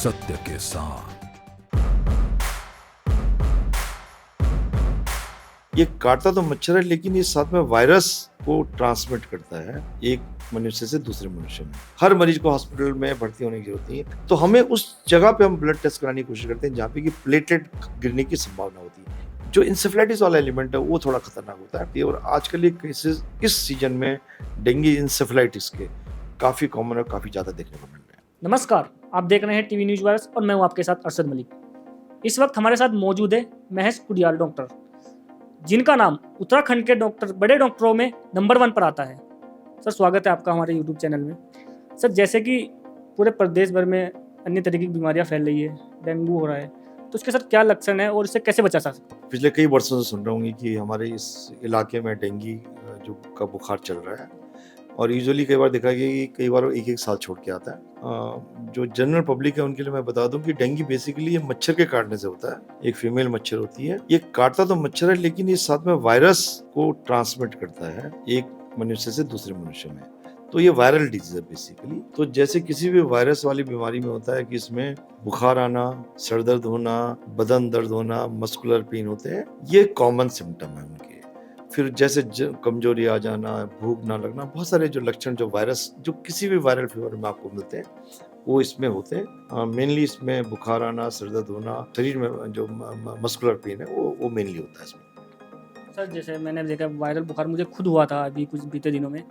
सत्य के साथ। ये काटता तो मच्छर है, लेकिन ये साथ में वायरस को ट्रांसमिट करता है एक मनुष्य से दूसरे मनुष्य में। हर मरीज को हॉस्पिटल में भर्ती होने की जरूरत नहीं है, तो हमें उस जगह पे हम ब्लड टेस्ट कराने की कोशिश करते हैं जहाँ पे कि प्लेटलेट गिरने की संभावना होती है। जो इंसेफ्लाइटिस वाला एलिमेंट है वो थोड़ा खतरनाक होता है, और आजकल ये केसेस इस सीजन में डेंगू इंसेफ्लाइटिस के काफी कॉमन और काफी ज्यादा देखने को मिल रहे हैं। नमस्कार, आप देख रहे हैं टीवी न्यूज वायरस और मैं हूं आपके साथ अरशद मलिक। इस वक्त हमारे साथ मौजूद है महेश कुडियाल डॉक्टर, जिनका नाम उत्तराखंड के बड़े डॉक्टरों में नंबर 1 पर आता है। सर, स्वागत है आपका हमारे यूट्यूब चैनल में। सर, जैसे कि पूरे प्रदेश भर में अन्य तरह की बीमारियां फैल रही है, डेंगू हो रहा है, तो इसके सर क्या लक्षण है और इससे कैसे बचा जा सकता है? पिछले कई वर्षों से सुन रहा हूँ कि हमारे इस इलाके में डेंगू जो का बुखार चल रहा है, और यूजुअली कई बार देखा गया कि कई बार एक साल छोड़ के आता है। जो जनरल पब्लिक है उनके लिए मैं बता दूं कि डेंगू बेसिकली ये मच्छर के काटने से होता है। एक फीमेल मच्छर होती है, ये काटता तो मच्छर है, लेकिन ये साथ में वायरस को ट्रांसमिट करता है एक मनुष्य से दूसरे मनुष्य में। तो ये वायरल डिजीज है बेसिकली। तो जैसे किसी भी वायरस वाली बीमारी में होता है कि इसमें बुखार आना, सर दर्द होना, बदन दर्द होना, मस्कुलर पेन होते हैं, ये कॉमन सिम्टम है उनके। फिर जैसे कमजोरी आ जाना, भूख ना लगना, बहुत सारे जो लक्षण जो वायरस जो किसी भी वायरल फीवर में आपको मिलते हैं वो इसमें होते हैं। मेनली इसमें बुखार आना, सर दर्द होना, शरीर में जो मस्कुलर पेन है वो मेनली होता है इसमें। सर, जैसे मैंने देखा वायरल बुखार मुझे खुद हुआ था अभी कुछ बीते दिनों में।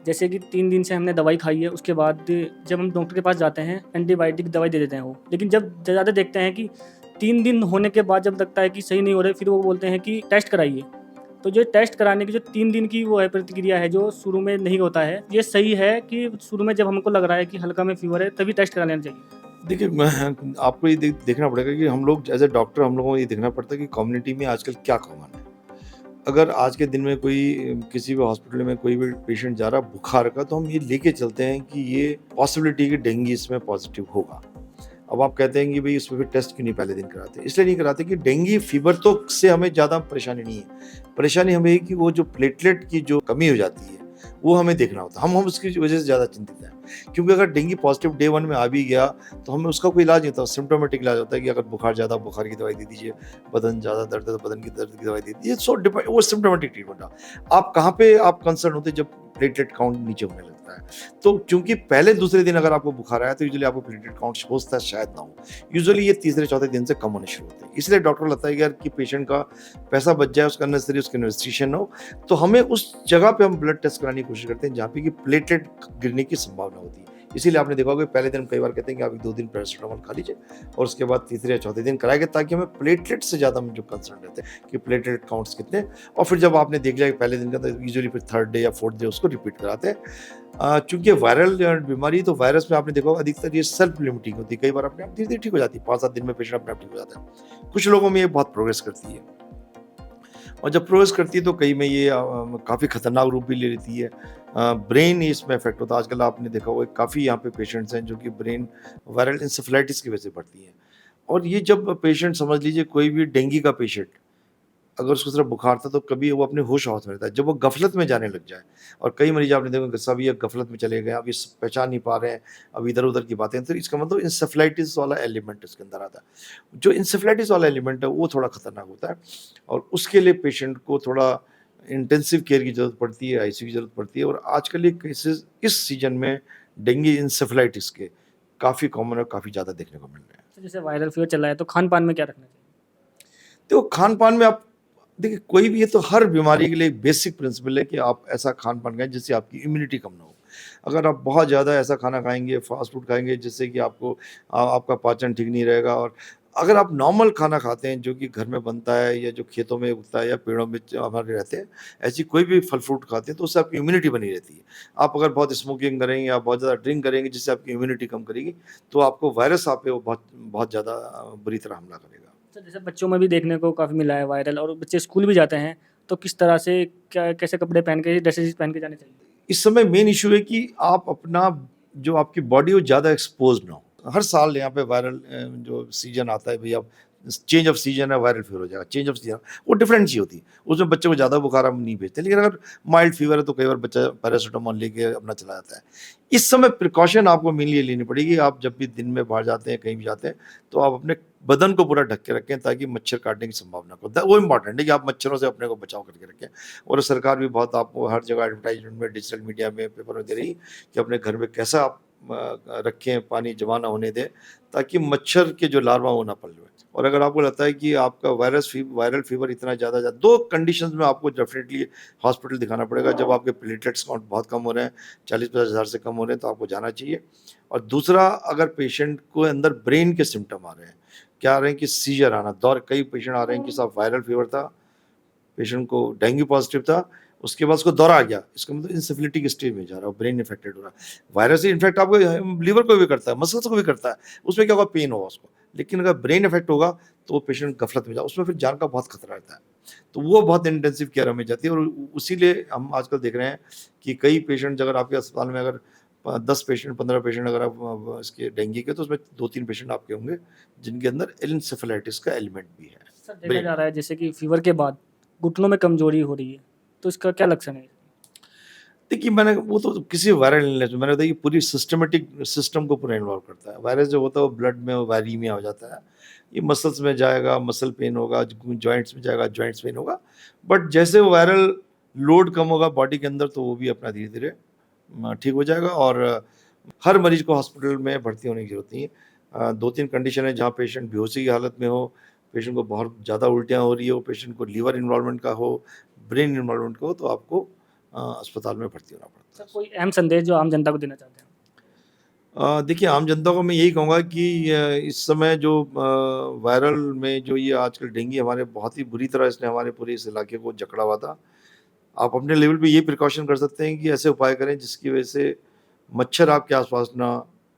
जैसे कि 3 दिन से हमने दवाई खाई है, उसके बाद जब हम डॉक्टर के पास जाते हैं एंटीबायोटिक दवाई दे देते हैं वो, लेकिन जब ज़्यादा देखते हैं कि 3 दिन होने के बाद जब लगता है कि सही नहीं हो रहे, फिर वो बोलते हैं कि टेस्ट कराइए। तो जो टेस्ट कराने की जो 3 दिन की वो है प्रतिक्रिया है, जो शुरू में नहीं होता है, ये सही है कि शुरू में जब हमको लग रहा है कि हल्का में फीवर है तभी टेस्ट करा लेना चाहिए? देखिए, मैं आपको ये देखना पड़ेगा कि हम लोग एज ए डॉक्टर हम लोगों को ये देखना पड़ता है कि कम्युनिटी में आजकल क्या कॉमन है। अगर आज के दिन में कोई किसी भी हॉस्पिटल में कोई भी पेशेंट जा रहा है बुखार का, तो हम ये लेके चलते हैं कि ये पॉसिबिलिटी कि डेंगू इसमें पॉजिटिव होगा। अब आप कहते हैं कि भाई इसमें फिर टेस्ट क्यों नहीं पहले दिन कराते? इसलिए नहीं कराते कि डेंगू फीवर तो से हमें ज़्यादा परेशानी नहीं है। परेशानी हमें है कि वो जो प्लेटलेट की जो कमी हो जाती है वो हमें देखना होता है। हम उसकी वजह से ज़्यादा चिंतित हैं, क्योंकि अगर डेंगू पॉजिटिव डे 1 में आ भी गया तो हमें उसका कोई इलाज नहीं होता। सिम्टोमेटिक इलाज होता है कि अगर बुखार ज़्यादा, बुखार की दवाई दे दीजिए, बदन ज़्यादा दर्द है तो बदन की दर्द की दवाई दे दीजिए। सो डिपेंड, वो सिम्टोमेटिक ट्रीटमेंट है। आप कहाँ पे आप कंसर्न होते जब प्लेटलेट काउंट नीचे होने लगता है? तो क्योंकि पहले दूसरे दिन अगर आपको बुखार आया तो यूजुअली आपको प्लेटलेट काउंट हो सकता है शायद ना हो, यूजुअली ये तीसरे चौथे दिन से कम होने शुरू होते हैं। इसलिए डॉक्टर लगता है कि यार कि पेशेंट का पैसा बच जाए, उसका अननेसेसरी उसकी इन्वेस्टिगेशन हो, तो हमें उस जगह पे हम ब्लड टेस्ट कराने की कोशिश करते हैं जहाँ पे कि प्लेटलेट गिरने की संभावना होती है। इसीलिए आपने देखा होगा पहले दिन कई बार कहते हैं कि आप 2 दिन पैरासिटामोल खा लीजिए और उसके बाद तीसरे या चौथे दिन कराएंगे, ताकि हमें प्लेटलेट से ज़्यादा हम जो कंसर्न रहते हैं कि प्लेटलेट काउंट्स कितने। और फिर जब आपने देख लिया कि पहले दिन का, तो यूजुअली फिर 3rd डे या 4th डे उसको रिपीट कराते हैं। चूंकि वायरल बीमारी, तो वायरस में आपने देखा होगा अधिकतर ये सेल्फ लिमिटिंग होती है। कई बार अपने आप धीरे धीरे ठीक हो जाती है, 5-7 दिन में पेशेंट अपने आप ठीक हो जाता है। कुछ लोगों में ये बहुत प्रोग्रेस करती है, और जब प्रोग्रेस करती है तो कई में ये काफ़ी खतरनाक रूप भी ले लेती है। ब्रेन इसमें इफेक्ट होता है। आजकल आपने देखा होगा काफ़ी यहाँ पे पेशेंट्स हैं जो कि ब्रेन वायरल इंसेफ्लाइटिस की वजह से बढ़ती हैं। और ये जब पेशेंट, समझ लीजिए कोई भी डेंगू का पेशेंट, अगर उसको सिर्फ बुखार था तो कभी वो अपने होश हवास में रहता है। जब वो गफलत में जाने लग जाए, और कई मरीज आपने देखा सभी अब गफलत में चले गए, अब ये पहचान नहीं पा रहे हैं, अब इधर उधर की बातें, तो इसका मतलब इंसेफ्लाइटिस वाला एलिमेंट इसके अंदर आता है। जो इंसेफ्लाइटिस वाला एलिमेंट है वो थोड़ा खतरनाक होता है, और उसके लिए पेशेंट को थोड़ा इंटेंसिव केयर की जरूरत पड़ती है, आईसीयू की जरूरत पड़ती है। और आजकल ये केसेस इस सीजन में डेंगू इंसेफ्लाइटिस के काफ़ी कॉमन और काफ़ी ज़्यादा देखने को मिल रहे हैं। तो जैसे वायरल फीवर चल रहा है तो खान पान में क्या रखना चाहिए? तो खान पान में आप देखिए, कोई भी, ये तो हर बीमारी के लिए एक बेसिक प्रिंसिपल है कि आप ऐसा खान पान खाएं जिससे आपकी इम्यूनिटी कम ना हो। अगर आप बहुत ज़्यादा ऐसा खाना खाएंगे, फास्ट फूड खाएंगे, जिससे कि आपको आपका पाचन ठीक नहीं रहेगा, और अगर आप नॉर्मल खाना खाते हैं जो कि घर में बनता है या जो खेतों में उगता है या पेड़ों में हमारे रहते हैं, ऐसी कोई भी फल फ्रूट खाते हैं, तो उससे आपकी इम्यूनिटी बनी रहती है। आप अगर बहुत स्मोकिंग करेंगे या बहुत ज़्यादा ड्रिंक करेंगे जिससे आपकी इम्यूनिटी कम करेगी, तो आपको वायरस आप पे वो बहुत बहुत ज़्यादा बुरी तरह हमला करेगा। सर, जैसे बच्चों में भी देखने को काफ़ी मिला है वायरल, और बच्चे स्कूल भी जाते हैं, तो किस तरह से क्या, कैसे कपड़े पहन के, ड्रेसेस पहन के जाने चाहिए? इस समय मेन इशू है कि आप अपना जो आपकी बॉडी हो ज़्यादा एक्सपोज ना हो। हर साल यहाँ पे वायरल जो सीजन आता है भैया, चेंज ऑफ सीजन है वायरल फीवर हो जाएगा, चेंज ऑफ सीजन वो डिफरेंट चीज़ होती है। उसमें बच्चे को ज़्यादा बुखार हम नहीं भेजते, लेकिन अगर माइल्ड फीवर है तो कई बार बच्चा पैरासिटामोल लेके अपना चला जाता है। इस समय प्रिकॉशन आपको मेनली लेनी पड़ेगी। आप जब भी दिन में बाहर जाते हैं, कहीं भी जाते हैं, तो आप अपने बदन को पूरा ढक के रखें ताकि मच्छर काटने की संभावना को, वो इंपॉर्टेंट है कि आप मच्छरों से अपने को बचाव करके रखें। और सरकार भी बहुत आपको हर जगह एडवर्टाइजमेंट में, डिजिटल मीडिया में, पेपर में दे रही कि अपने घर में कैसा आप रखें, पानी जमा ना होने दें ताकि मच्छर के जो लार्वा वो ना पनपे। और अगर आपको लगता है कि आपका वायरल फीवर इतना ज़्यादा 2 कंडीशंस में आपको डेफिनेटली हॉस्पिटल दिखाना पड़ेगा। जब आपके प्लेटलेट्स काउंट बहुत कम हो रहे हैं, 40-50 हज़ार से कम हो रहे हैं, तो आपको जाना चाहिए। और दूसरा, अगर पेशेंट को अंदर ब्रेन के सिम्पटम आ रहे हैं, क्या आ रहे हैं कि सीजर आना, कई पेशेंट आ रहे हैं कि साहब वायरल फीवर था, पेशेंट को डेंगू पॉजिटिव था, उसके बाद उसको दौरा आ गया, इसका मतलब इंसेफिलिटी स्टेज में जा रहा है, ब्रेन इन्फेक्टेड हो रहा है। वायरस इन्फेक्ट आपको लीवर को भी करता है, मसल्स को भी करता है, उसमें क्या होगा, पेन होगा उसको। लेकिन अगर ब्रेन इफेक्ट होगा तो वो पेशेंट गफलत में जाए, उसमें फिर जान का बहुत खतरा रहता है। तो वो बहुत इंटेंसिव केयर हमें जाती है। और उसीलिए हम आजकल देख रहे हैं कि कई पेशेंट, अगर आपके अस्पताल में अगर 10 पेशेंट, 15 पेशेंट अगर आप इसके डेंगू के, तो उसमें 2-3 पेशेंट आपके होंगे जिनके अंदर एंसेफेलाइटिस का एलिमेंट भी है। सर देखा जा रहा है जैसे कि फीवर के बाद घुटनों में कमजोरी हो रही है, तो इसका क्या लक्षण है? देखिए, मैंने वो तो किसी वायरल इलनेस में मैंने बताया कि पूरी सिस्टमेटिक सिस्टम को पूरा इन्वॉल्व करता है। वायरस जो होता है वो ब्लड में वायरीमिया हो जाता है, ये मसल्स में जाएगा, मसल पेन होगा, जॉइंट्स में जाएगा, जॉइंट्स पेन होगा। बट जैसे वो वायरल लोड कम होगा बॉडी के अंदर, तो वो भी अपना धीरे धीरे ठीक हो जाएगा। और हर मरीज को हॉस्पिटल में भर्ती होने की जरूरत नहीं है। 2-3 कंडीशन है जहाँ पेशेंट बेहोशी की हालत में हो, पेशेंट को बहुत ज़्यादा उल्टियाँ हो रही हो, पेशेंट को लीवर इन्वॉल्वमेंट का हो, ब्रेन इन्वॉल्वमेंट का हो, तो आपको अस्पताल में भर्ती होना पड़ता है। सर कोई अहम संदेश जो आम जनता को देना चाहते हैं? देखिए, आम जनता को मैं यही कहूँगा कि इस समय जो वायरल में जो ये आजकल डेंगू हमारे बहुत ही बुरी तरह इसने हमारे पूरे इस इलाके को जकड़ा हुआ था। आप अपने लेवल पे ये प्रिकॉशन कर सकते हैं कि ऐसे उपाय करें जिसकी वजह से मच्छर आपके आसपास ना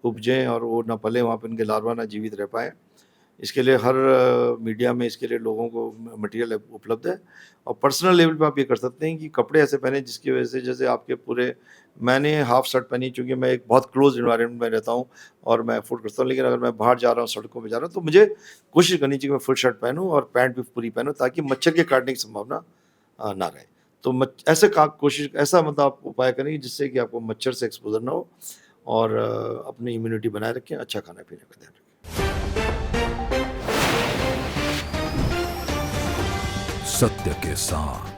उपजें और वो ना पलें, वहाँ पे उनके लार्वा ना जीवित रह पाएँ। इसके लिए हर मीडिया में इसके लिए लोगों को मटेरियल उपलब्ध है। और पर्सनल लेवल पे आप ये कर सकते हैं कि कपड़े ऐसे पहने जिसकी वजह से, जैसे आपके पूरे, मैंने हाफ शर्ट पहनी, चूँकि मैं एक बहुत क्लोज एनवायरनमेंट में रहता हूँ और मैं अफोर्ड करता हूँ। लेकिन अगर मैं बाहर जा रहा हूँ, सड़कों पे जा रहा हूँ, तो मुझे कोशिश करनी चाहिए कि मैं फुल शर्ट पहनूँ और पैंट भी पूरी पहनूँ ताकि मच्छर के काटने की संभावना ना रहे। तो ऐसे कोशिश, ऐसा मतलब आप उपाय करें जिससे कि आपको मच्छर से एक्सपोजर ना हो और अपनी इम्यूनिटी बनाए रखें, अच्छा खाना-पीने का ध्यान रखें। सत्य के साथ।